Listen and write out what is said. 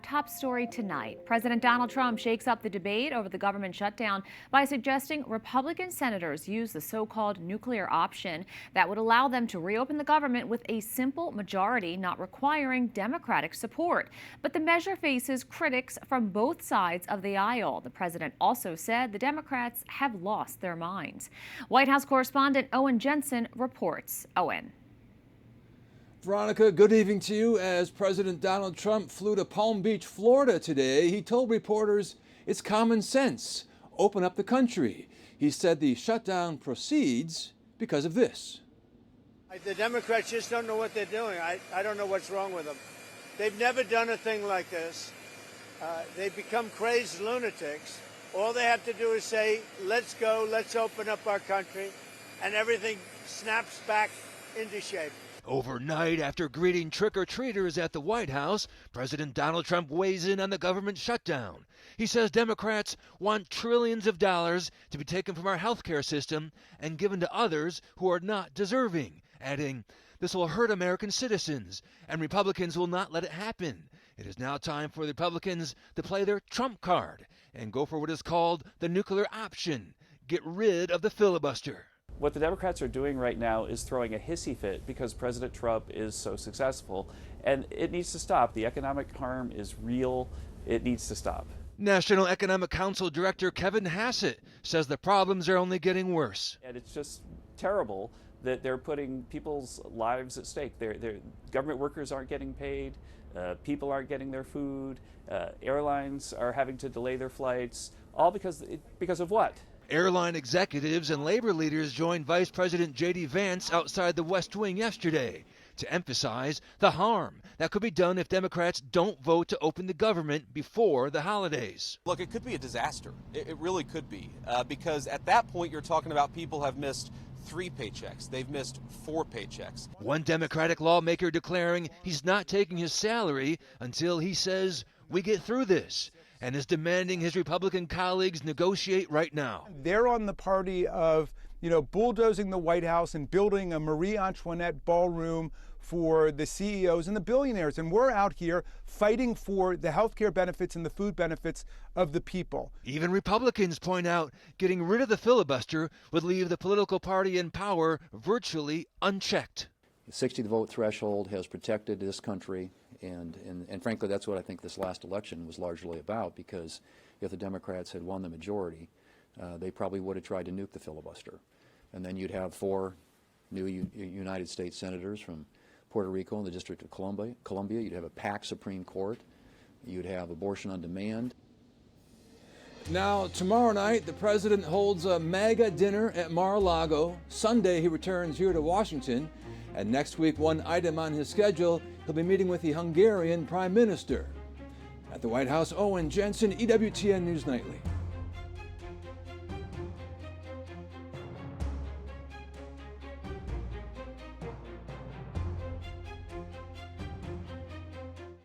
top story tonight. President Donald Trump shakes up the debate over the government shutdown by suggesting Republican senators use the so-called nuclear option that would allow them to reopen the government with a simple majority, not requiring Democratic support. But the measure faces critics from both sides of the aisle. The president also said the Democrats have lost their minds. White House correspondent Owen Jensen reports. Owen. Veronica, good evening to you. As President Donald Trump flew to Palm Beach, Florida today, he told reporters it's common sense. Open up the country. He said the shutdown proceeds because of this. The Democrats just don't know what they're doing. I don't know what's wrong with them. They've never done a thing like this. They've become crazed lunatics. All they have to do is say, let's go, let's open up our country, and everything snaps back into shape. Overnight, after greeting trick-or-treaters at the White House, President Donald Trump weighs in on the government shutdown. He says Democrats want trillions of dollars to be taken from our healthcare system and given to others who are not deserving, adding, "This will hurt American citizens, and Republicans will not let it happen. It is now time for the Republicans to play their trump card and go for what is called the nuclear option, get rid of the filibuster." What the Democrats are doing right now is throwing a hissy fit because President Trump is so successful, and it needs to stop. The economic harm is real. It needs to stop. National Economic Council Director Kevin Hassett says the problems are only getting worse. And it's just terrible that they're putting people's lives at stake. Government workers aren't getting paid, people aren't getting their food, airlines are having to delay their flights, all because of what? Airline executives and labor leaders joined Vice President J.D. Vance outside the West Wing yesterday to emphasize the harm that could be done if Democrats don't vote to open the government before the holidays. Look, it could be a disaster. It really could be, because at that point you're talking about people have missed 3 paychecks. They've missed 4 paychecks. One Democratic lawmaker declaring he's not taking his salary until he says we get through this, and is demanding his Republican colleagues negotiate right now. They're on the party of, bulldozing the White House and building a Marie Antoinette ballroom for the CEOs and the billionaires. And we're out here fighting for the health care benefits and the food benefits of the people. Even Republicans point out getting rid of the filibuster would leave the political party in power virtually unchecked. The 60-vote threshold has protected this country, and frankly, that's what I think this last election was largely about, because if the Democrats had won the majority, they probably would have tried to nuke the filibuster. And then you'd have 4 new United States senators from Puerto Rico and the District of Columbia. You'd have a packed Supreme Court. You'd have abortion on demand. Now, tomorrow night, the president holds a MAGA dinner at Mar-a-Lago. Sunday, he returns here to Washington. And next week, one item on his schedule, he'll be meeting with the Hungarian Prime Minister. At the White House, Owen Jensen, EWTN News Nightly.